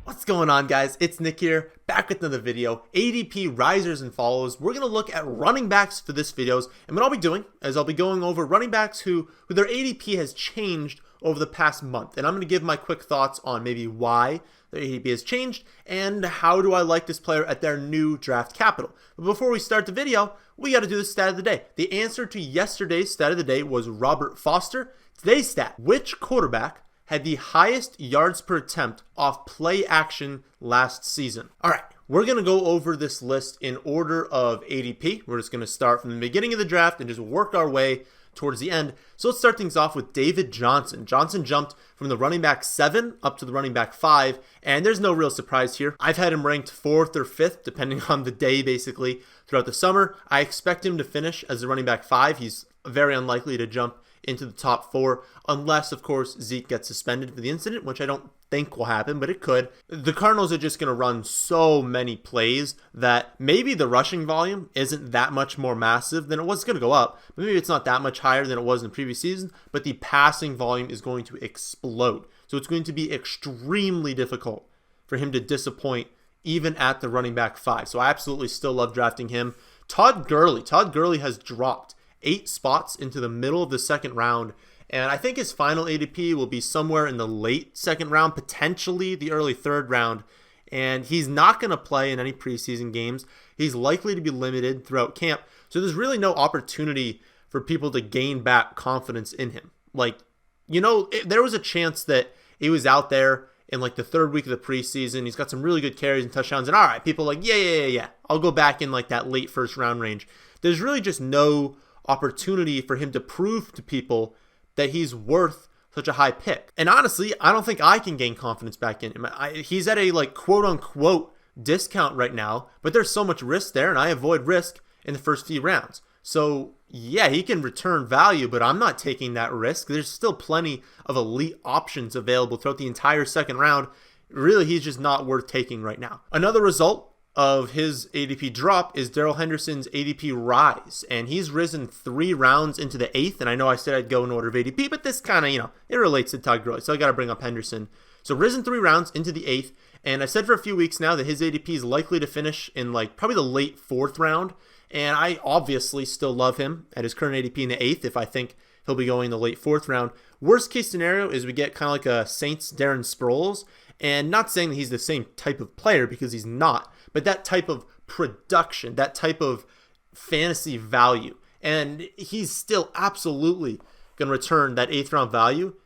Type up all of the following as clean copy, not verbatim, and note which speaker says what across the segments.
Speaker 1: What's going on, guys? It's Nick here, back with another video. ADP risers and follows. We're going to look at running backs for this videos. And what I'll be doing is I'll be going over running backs who their ADP has changed over the past month. And I'm going to give my quick thoughts on maybe why their ADP has changed and how do I like this player at their new draft capital. But before we start the video, we got to do the stat of the day. The answer to yesterday's stat of the day was Robert Foster. Today's stat: which quarterback had the highest yards per attempt off play action last season? All right, we're going to go over this list in order of ADP. We're just going to start from the beginning of the draft and just work our way towards the end. So let's start things off with David Johnson. Johnson jumped from the running back 7 up to the running back 5, and there's no real surprise here. I've had him ranked 4th or 5th, depending on the day, basically, throughout the summer. I expect him to finish as the running back 5. He's very unlikely to jump into the top 4, unless, of course, Zeke gets suspended for the incident, which I don't think will happen, but it could. The Cardinals are just going to run so many plays that maybe the rushing volume isn't that much more massive than it was. Going to go up, but maybe it's not that much higher than it was in the previous season, but the passing volume is going to explode. So it's going to be extremely difficult for him to disappoint even at the running back 5. So I absolutely still love drafting him. Todd Gurley has dropped 8 spots into the middle of the second round, and I think his final ADP will be somewhere in the late second round, potentially the early third round, and he's not going to play in any preseason games. He's likely to be limited throughout camp, so there's really no opportunity for people to gain back confidence in him. There was a chance that he was out there in like the third week of the preseason. He's got some really good carries and touchdowns, and all right, people are like, yeah, I'll go back in like that late first round range. There's really just no opportunity for him to prove to people that he's worth such a high pick. And honestly, I don't think I can gain confidence back in him. He's at a quote unquote discount right now, but there's so much risk there, and I avoid risk in the first few rounds. So yeah, he can return value, but I'm not taking that risk. There's still plenty of elite options available throughout the entire second round. Really, he's just not worth taking right now. Another result of his ADP drop is Darrell Henderson's ADP rise, and he's risen 3 rounds into the 8th. And I know I said I'd go in order of ADP, but this kind of, it relates to Todd Gurley, so I got to bring up Henderson. So risen 3 rounds into the 8th, and I said for a few weeks now that his ADP is likely to finish in probably the late 4th round, and I obviously still love him at his current ADP in the 8th if I think he'll be going in the late 4th round. Worst case scenario is we get kind of like a Saints Darren Sproles, and not saying that he's the same type of player because he's not, but that type of production, that type of fantasy value. And he's still absolutely going to return that 8th round value.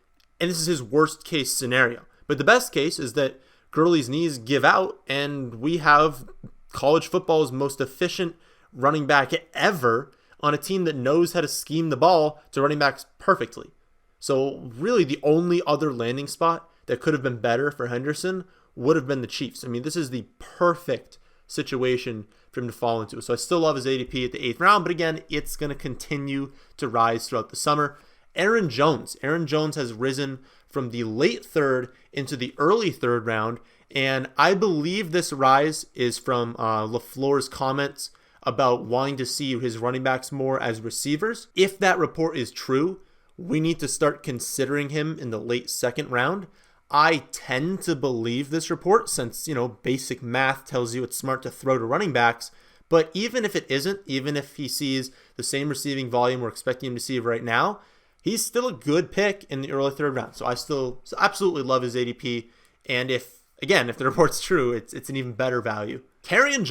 Speaker 1: And this is his worst case scenario. But the best case is that Gurley's knees give out and we have college football's most efficient running back ever on a team that knows how to scheme the ball to running backs perfectly. So really the only other landing spot that could have been better for Henderson would have been the Chiefs. I mean, this is the perfect situation for him to fall into. So I still love his ADP at the 8th round, but again, it's going to continue to rise throughout the summer. Aaron Jones has risen from the late 3rd into the early 3rd round, and I believe this rise is from LaFleur's comments about wanting to see his running backs more as receivers. If that report is true, we need to start considering him in the late 2nd round. I tend to believe this report since, basic math tells you it's smart to throw to running backs. But even if it isn't, even if he sees the same receiving volume we're expecting him to see right now, he's still a good pick in the early 3rd round. So I still absolutely love his ADP. And if the report's true, it's an even better value. Kerryon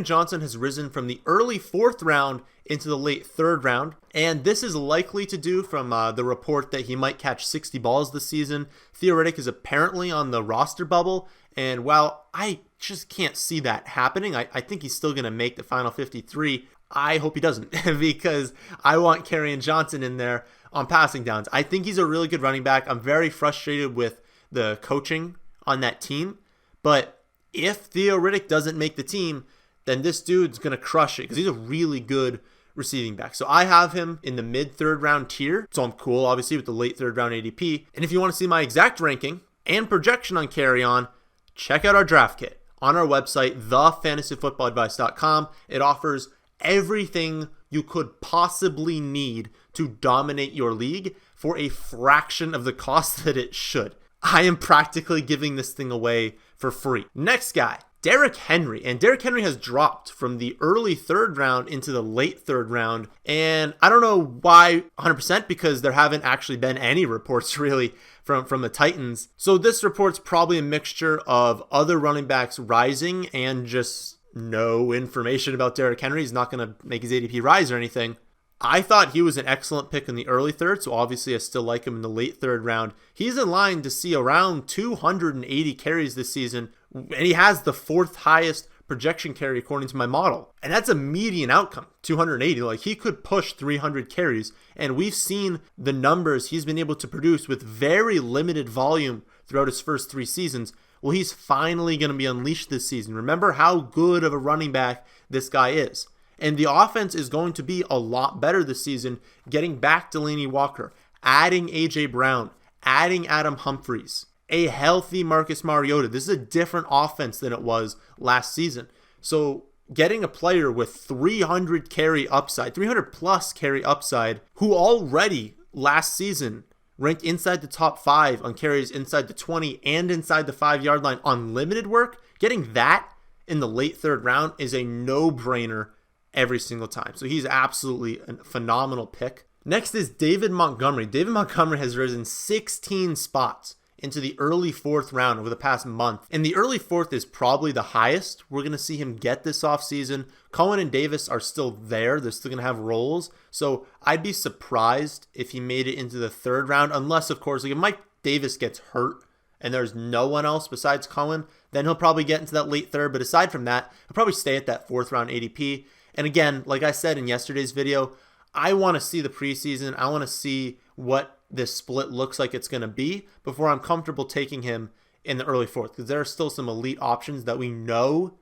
Speaker 1: Johnson has risen from the early 4th round into the late 3rd round, and this is likely to do from the report that he might catch 60 balls this season. Theoretic is apparently on the roster bubble, and while I just can't see that happening, I think he's still going to make the final 53. I hope he doesn't because I want Kerryon Johnson in there on passing downs. I think he's a really good running back. I'm very frustrated with the coaching on that team, but if Theoretic doesn't make the team, then this dude's going to crush it because he's a really good receiving back. So I have him in the mid 3rd round tier. So I'm cool, obviously, with the late 3rd round ADP. And if you want to see my exact ranking and projection on Kerryon, check out our draft kit on our website, thefantasyfootballadvice.com. It offers everything you could possibly need to dominate your league for a fraction of the cost that it should. I am practically giving this thing away for free. Next guy, Derrick Henry. And Derrick Henry has dropped from the early third round into the late third round. And I don't know why 100%, because there haven't actually been any reports really from the Titans. So this report's probably a mixture of other running backs rising and just no information about Derrick Henry. He's not going to make his ADP rise or anything. I thought he was an excellent pick in the early third, so obviously I still like him in the late third round. He's in line to see around 280 carries this season, and he has the fourth highest projection carry according to my model. And that's a median outcome, 280. Like, he could push 300 carries, and we've seen the numbers he's been able to produce with very limited volume throughout his first 3 seasons. Well, he's finally going to be unleashed this season. Remember how good of a running back this guy is. And the offense is going to be a lot better this season, getting back Delaney Walker, adding A.J. Brown, adding Adam Humphries, a healthy Marcus Mariota. This is a different offense than it was last season. So getting a player with 300 carry upside, 300 plus carry upside, who already last season ranked inside the top 5 on carries inside the 20 and inside the 5-yard line on limited work, getting that in the late third round is a no-brainer every single time. So he's absolutely a phenomenal pick. Next is David Montgomery. David Montgomery has risen 16 spots into the early 4th round over the past month. And the early 4th is probably the highest we're going to see him get this offseason. Cohen and Davis are still there. They're still going to have roles. So I'd be surprised if he made it into the 3rd round, unless, of course, like if Mike Davis gets hurt and there's no one else besides Cohen, then he'll probably get into that late 3rd. But aside from that, he'll probably stay at that 4th round ADP. And again, like I said in yesterday's video, I want to see the preseason. I want to see what this split looks like it's going to be before I'm comfortable taking him in the early 4th, because there are still some elite options that we know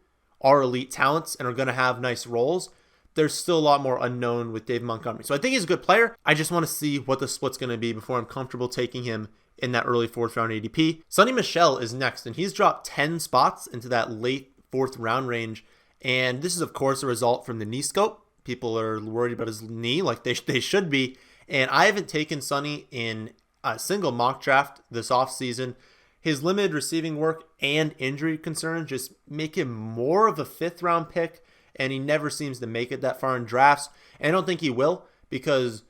Speaker 1: are elite talents and are going to have nice roles. There's still a lot more unknown with David Montgomery. So I think he's a good player. I just want to see what the split's going to be before I'm comfortable taking him in that early 4th round ADP. Sonny Michel is next, and he's dropped 10 spots into that late 4th round range. And this is, of course, a result from the knee scope. People are worried about his knee like they should be. And I haven't taken Sonny in a single mock draft this offseason. His limited receiving work and injury concerns just make him more of a 5th round pick, and he never seems to make it that far in drafts. And I don't think he will, because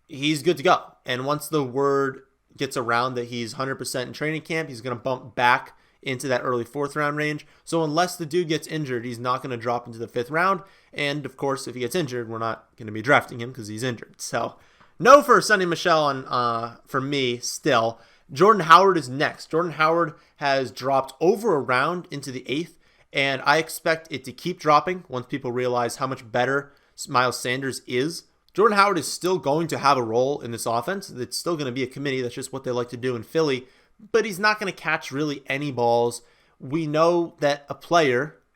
Speaker 1: he's good to go. And once the word gets around that he's 100% in training camp, he's going to bump back into that early 4th round range. So unless the dude gets injured, he's not going to drop into the 5th round. And of course, if he gets injured, we're not going to be drafting him because he's injured. So no for Sonny Michel for me still. Jordan Howard is next. Jordan Howard has dropped over a round into the 8th, and I expect it to keep dropping once people realize how much better Miles Sanders is. Jordan Howard is still going to have a role in this offense. It's still going to be a committee. That's just what they like to do in Philly. But he's not going to catch really any balls. We know that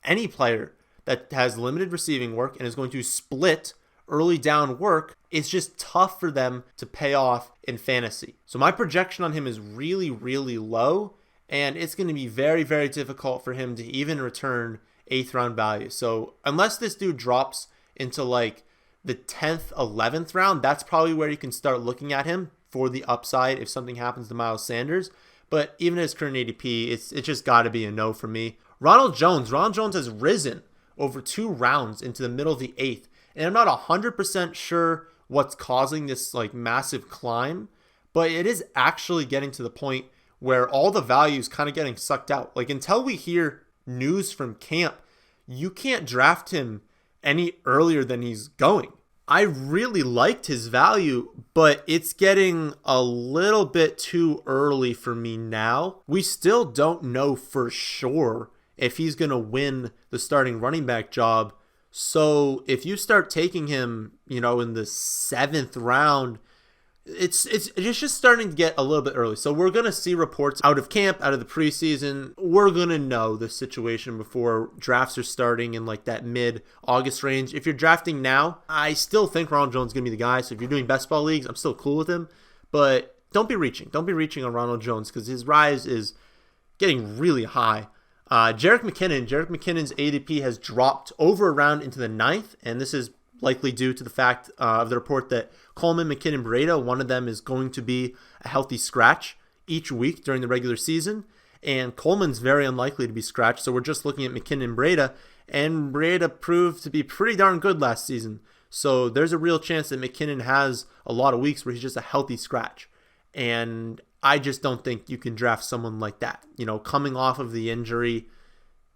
Speaker 1: any player that has limited receiving work and is going to split early down work, it's just tough for them to pay off in fantasy. So my projection on him is really, really low, and it's going to be very, very difficult for him to even return 8th round value. So unless this dude drops into like the 10th, 11th round, that's probably where you can start looking at him for the upside if something happens to Miles Sanders. But even at his current ADP, it's just got to be a no for me. Ronald Jones has risen over 2 rounds into the middle of the 8th. And I'm not 100% sure what's causing this like massive climb, but it is actually getting to the point where all the value is kind of getting sucked out. Like, until we hear news from camp, you can't draft him any earlier than he's going. I really liked his value, but it's getting a little bit too early for me now. We still don't know for sure if he's going to win the starting running back job. So if you start taking him, in the 7th round, it's just starting to get a little bit early. So we're going to see reports out of camp, out of the preseason. We're going to know the situation before drafts are starting in like that mid-August range. If you're drafting now, I still think Ronald Jones is going to be the guy. So if you're doing best ball leagues, I'm still cool with him. But don't be reaching. Don't be reaching on Ronald Jones because his rise is getting really high. Jerick McKinnon's ADP has dropped over a round into the 9th, and this is likely due to the fact of the report that Coleman, McKinnon, Breida, one of them is going to be a healthy scratch each week during the regular season. and Coleman's very unlikely to be scratched. So we're just looking at McKinnon and Breda, and Breda proved to be pretty darn good last season. So there's a real chance that McKinnon has a lot of weeks where he's just a healthy scratch. And I just don't think you can draft someone like that. You know, coming off of the injury,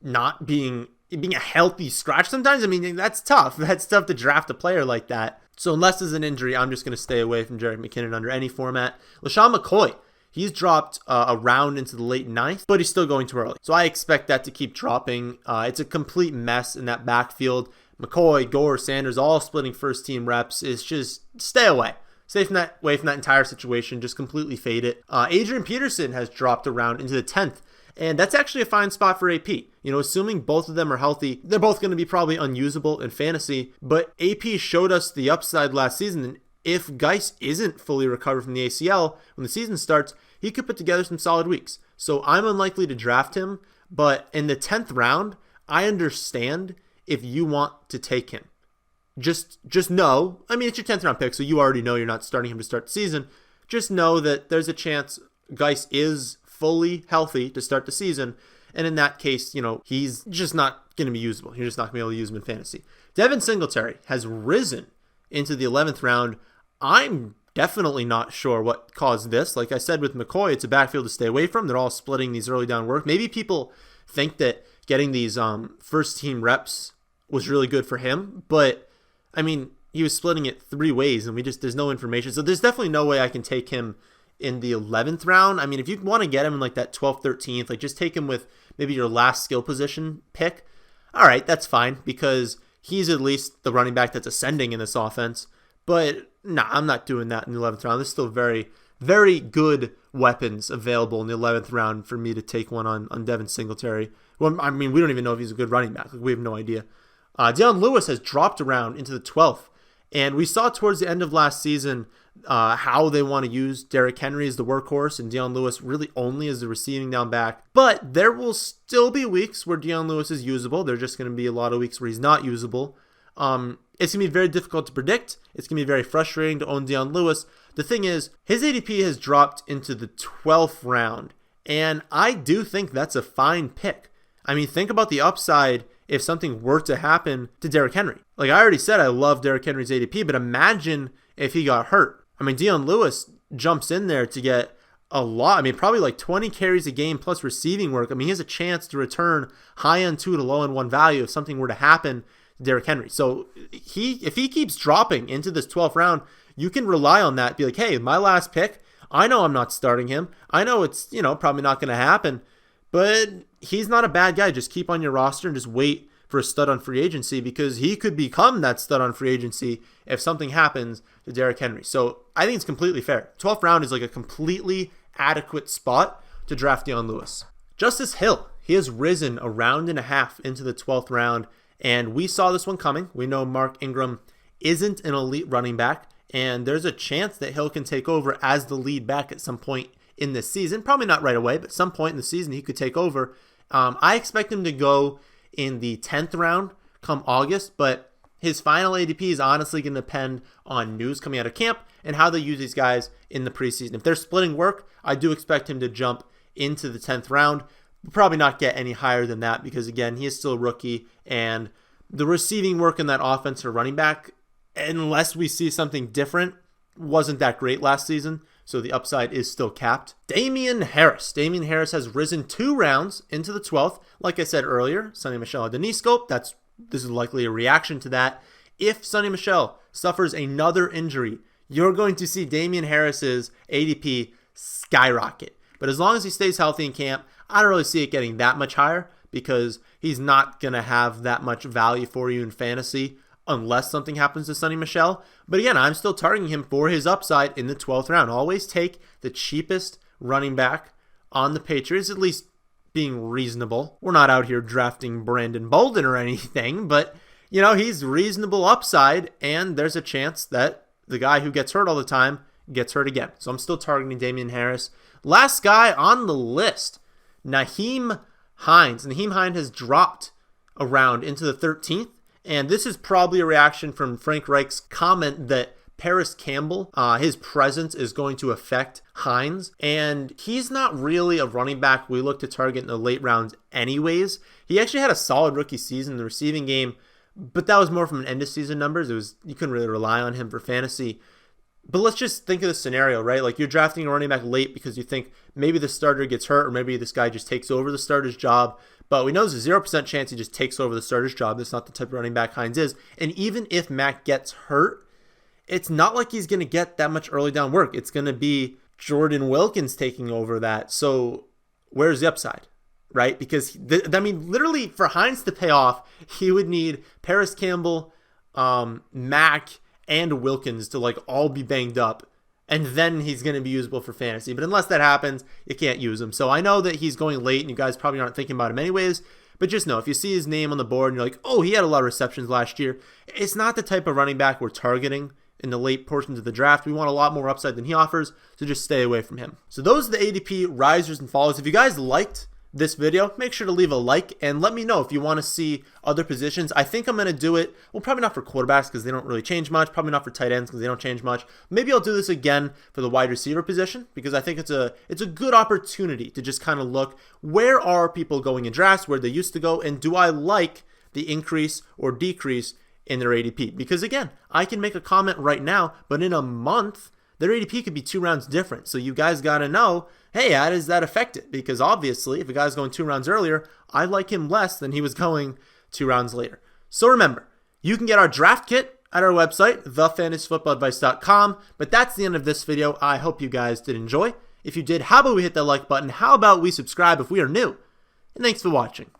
Speaker 1: not being a healthy scratch sometimes, I mean, that's tough. That's tough to draft a player like that. So unless there's an injury, I'm just going to stay away from Jerick McKinnon under any format. LaShawn McCoy, he's dropped a round into the late 9th, but he's still going too early. So I expect that to keep dropping. It's a complete mess in that backfield. McCoy, Gore, Sanders, all splitting first team reps. Is just stay away. Stay away from that entire situation. Just completely fade it. Adrian Peterson has dropped a round into the 10th. And that's actually a fine spot for AP. You know, assuming both of them are healthy, they're both going to be probably unusable in fantasy. But AP showed us the upside last season. And if Geis isn't fully recovered from the ACL when the season starts, he could put together some solid weeks. So I'm unlikely to draft him. But in the 10th round, I understand if you want to take him. Just know, I mean, it's your 10th round pick, so you already know you're not starting him to start the season. Just know that there's a chance Geis is fully healthy to start the season. And in that case, you know, he's just not going to be usable. You're just not going to be able to use him in fantasy. Devin Singletary has risen into the 11th round. I'm definitely not sure what caused this. Like I said with McCoy, it's a backfield to stay away from. They're all splitting these early down work. Maybe people think that getting these first team reps was really good for him. But, I mean, he was splitting it 3 ways and there's no information. So there's definitely no way I can take him in the 11th round. I mean, if you want to get him in like that 12th, 13th, like just take him with maybe your last skill position pick. All right, that's fine because he's at least the running back that's ascending in this offense. But nah, I'm not doing that in the 11th round. There's still very, very good weapons available in the 11th round for me to take one on Devin Singletary. Well, I mean, we don't even know if he's a good running back. Like, we have no idea. Deion Lewis has dropped around into the 12th. And we saw towards the end of last season how they want to use Derrick Henry as the workhorse and Deion Lewis really only as the receiving down back. But there will still be weeks where Deion Lewis is usable. There are just going to be a lot of weeks where he's not usable. It's going to be very difficult to predict. It's going to be very frustrating to own Deion Lewis. The thing is, his ADP has dropped into the 12th round. And I do think that's a fine pick. I mean, think about the upside if something were to happen to Derrick Henry. Like I already said, I love Derrick Henry's ADP, but imagine if he got hurt. I mean, Deion Lewis jumps in there to get a lot. I mean, probably like 20 carries a game plus receiving work. I mean, he has a chance to return high end 2 to low end 1 value if something were to happen to Derrick Henry. So if he keeps dropping into this 12th round, you can rely on that. Be like, hey, my last pick, I know I'm not starting him. I know it's, probably not going to happen, but he's not a bad guy. Just keep on your roster and just wait for a stud on free agency because he could become that stud on free agency if something happens to Derrick Henry. So I think it's completely fair. 12th round is like a completely adequate spot to draft Deion Lewis. Justice Hill, he has risen a round and a half into the 12th round, and we saw this one coming. We know Mark Ingram isn't an elite running back, and there's a chance that Hill can take over as the lead back at some point in this season. Probably not right away, but some point in the season he could take over. I expect him to go in the 10th round come August, but his final ADP is honestly going to depend on news coming out of camp and how they use these guys in the preseason. If they're splitting work, I do expect him to jump into the 10th round. Probably not get any higher than that because, again, he is still a rookie, and the receiving work in that offense for running back, unless we see something different, wasn't that great last season. So the upside is still capped. Damian Harris. Damian Harris has risen 2 rounds into the 12th. Like I said earlier, Sonny Michel had the knee scope. This is likely a reaction to that. If Sonny Michel suffers another injury, you're going to see Damian Harris's ADP skyrocket. But as long as he stays healthy in camp, I don't really see it getting that much higher because he's not going to have that much value for you in fantasy unless something happens to Sonny Michel. But again, I'm still targeting him for his upside in the 12th round. Always take the cheapest running back on the Patriots, at least being reasonable. We're not out here drafting Brandon Bolden or anything, but he's reasonable upside, and there's a chance that the guy who gets hurt all the time gets hurt again. So I'm still targeting Damian Harris. Last guy on the list, Nyheim Hines. Nyheim Hines has dropped around into the 13th. And this is probably a reaction from Frank Reich's comment that Paris Campbell, his presence is going to affect Hines, and he's not really a running back we look to target in the late rounds anyways. He actually had a solid rookie season in the receiving game, but that was more from an end of season numbers. You couldn't really rely on him for fantasy. But let's just think of the scenario, right? Like, you're drafting a running back late because you think maybe the starter gets hurt or maybe this guy just takes over the starter's job. But we know there's a 0% chance he just takes over the starter's job. That's not the type of running back Hines is. And even if Mac gets hurt, it's not like he's going to get that much early down work. It's going to be Jordan Wilkins taking over that. So where's the upside, right? Because, literally for Hines to pay off, he would need Paris Campbell, Mac, and Wilkins to all be banged up, and then he's going to be usable for fantasy. But unless that happens, you can't use him. So I know that he's going late, and you guys probably aren't thinking about him anyways, but just know, if you see his name on the board and you're like, oh, he had a lot of receptions last year, it's not the type of running back we're targeting in the late portions of the draft. We want a lot more upside than he offers, so just stay away from him. So those are the ADP risers and fallers. If you guys liked this video, make sure to leave a like and let me know if you want to see other positions. I think I'm going to do it, well, probably not for quarterbacks because they don't really change much, probably not for tight ends because they don't change much. Maybe I'll do this again for the wide receiver position because I think it's a good opportunity to just kind of look, where are people going in drafts, where they used to go, and do I like the increase or decrease in their ADP? Because again, I can make a comment right now, but in a month, their ADP could be 2 rounds different. So you guys got to know, hey, how does that affect it? Because obviously, if a guy's going 2 rounds earlier, I like him less than he was going 2 rounds later. So remember, you can get our draft kit at our website, thefantasyfootballadvice.com. But that's the end of this video. I hope you guys did enjoy. If you did, how about we hit that like button? How about we subscribe if we are new? And thanks for watching.